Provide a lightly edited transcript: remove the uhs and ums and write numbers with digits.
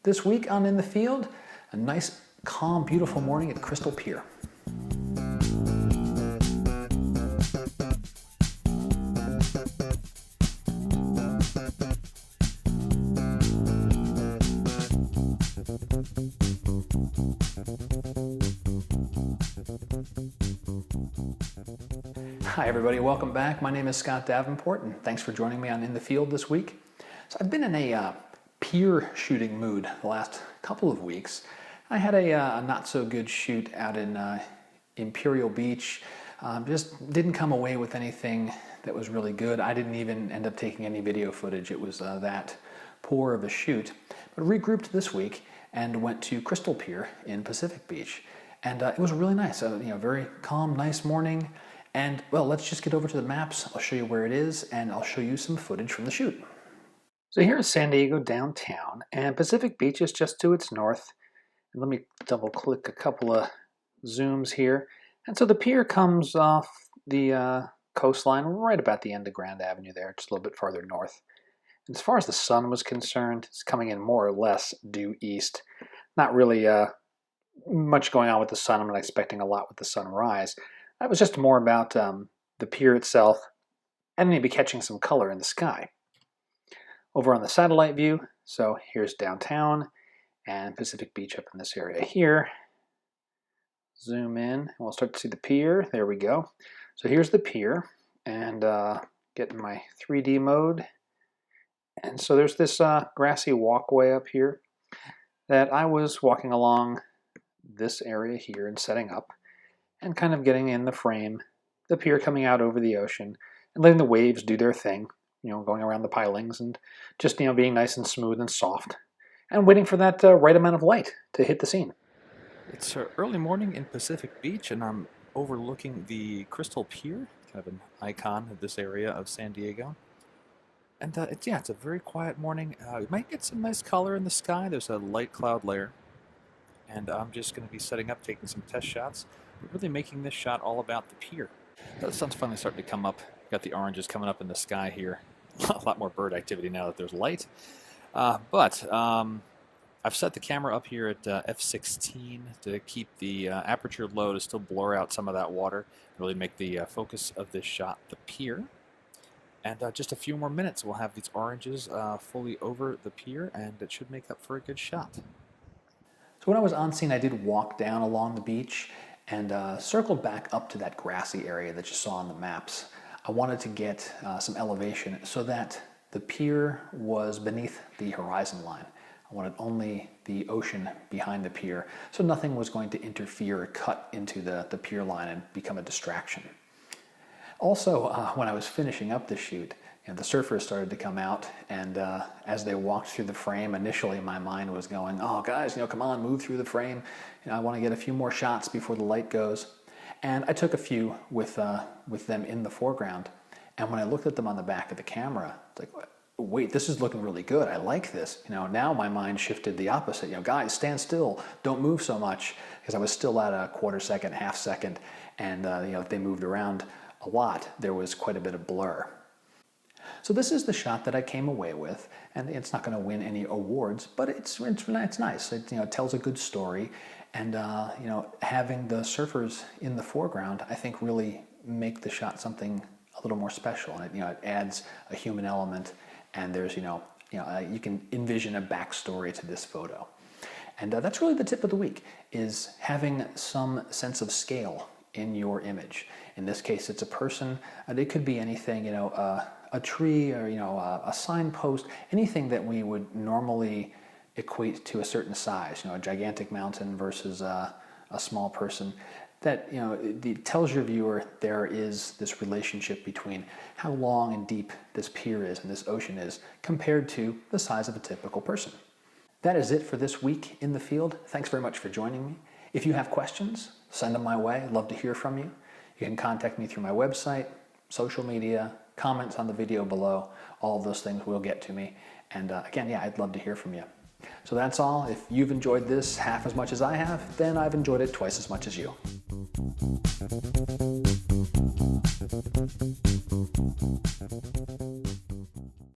This week on In the Field, a nice, calm, beautiful morning at Crystal Pier. Hi everybody, welcome back. My name is Scott Davenport and thanks for joining me on In the Field this week. So I've been in a pier shooting mood the last couple of weeks. I had a not so good shoot out in Imperial Beach. Just didn't come away with anything that was really good. I didn't even end up taking any video footage. It was that poor of a shoot. But regrouped this week and went to Crystal Pier in Pacific Beach. And it was really nice. Very calm, nice morning. And well, let's just get over to the maps. I'll show you where it is and I'll show you some footage from the shoot. So here's San Diego downtown, and Pacific Beach is just to its north. And let me double click a couple of zooms here. And so the pier comes off the coastline right about the end of Grand Avenue there, just a little bit farther north. And as far as the sun was concerned, it's coming in more or less due east. Not really much going on with the sun. I'm not expecting a lot with the sunrise. That was just more about the pier itself and maybe catching some color in the sky. Over on the satellite view, so here's downtown and Pacific Beach up in this area here. Zoom in and we'll start to see the pier. There we go. So here's the pier, and get in my 3D mode. And so there's this grassy walkway up here that I was walking along this area here and setting up and kind of getting in the frame, the pier coming out over the ocean and letting the waves do their thing. Going around the pilings and just, being nice and smooth and soft and waiting for that right amount of light to hit the scene. It's early morning in Pacific Beach and I'm overlooking the Crystal Pier, kind of an icon of this area of San Diego. And it's a very quiet morning. You might get some nice color in the sky. There's a light cloud layer. And I'm just going to be setting up, taking some test shots, but really making this shot all about the pier. The sun's finally starting to come up. Got the oranges coming up in the sky here. A lot more bird activity now that there's light. But I've set the camera up here at f/16 to keep the aperture low to still blur out some of that water, really make the focus of this shot the pier. And just a few more minutes, we'll have these oranges fully over the pier, and it should make up for a good shot. So when I was on scene, I did walk down along the beach and circled back up to that grassy area that you saw on the maps. I wanted to get some elevation so that the pier was beneath the horizon line. I wanted only the ocean behind the pier, so nothing was going to interfere or cut into the pier line and become a distraction. Also, when I was finishing up the shoot, the surfers started to come out, and as they walked through the frame, initially my mind was going, oh guys, come on, move through the frame. I want to get a few more shots before the light goes. And I took a few with them in the foreground. And when I looked at them on the back of the camera, it's like, wait, this is looking really good. I like this. Now my mind shifted the opposite. Guys, stand still. Don't move so much. Because I was still at a quarter second, half second. And, they moved around a lot. There was quite a bit of blur. So this is the shot that I came away with, and it's not going to win any awards, but it's nice. It tells a good story, and having the surfers in the foreground, I think, really make the shot something a little more special, and it adds a human element, and there's you can envision a backstory to this photo, and that's really the tip of the week, is having some sense of scale in your image. In this case, it's a person, and it could be anything, a tree or a signpost, anything that we would normally equate to a certain size, a gigantic mountain versus a small person, that it tells your viewer there is this relationship between how long and deep this pier is and this ocean is compared to the size of a typical person. That is it for this week in the field. Thanks very much for joining me. If you have questions, send them my way. I'd love to hear from you. You can contact me through my website, social media, comments on the video below. All of those things will get to me. And again, I'd love to hear from you. So that's all. If you've enjoyed this half as much as I have, then I've enjoyed it twice as much as you.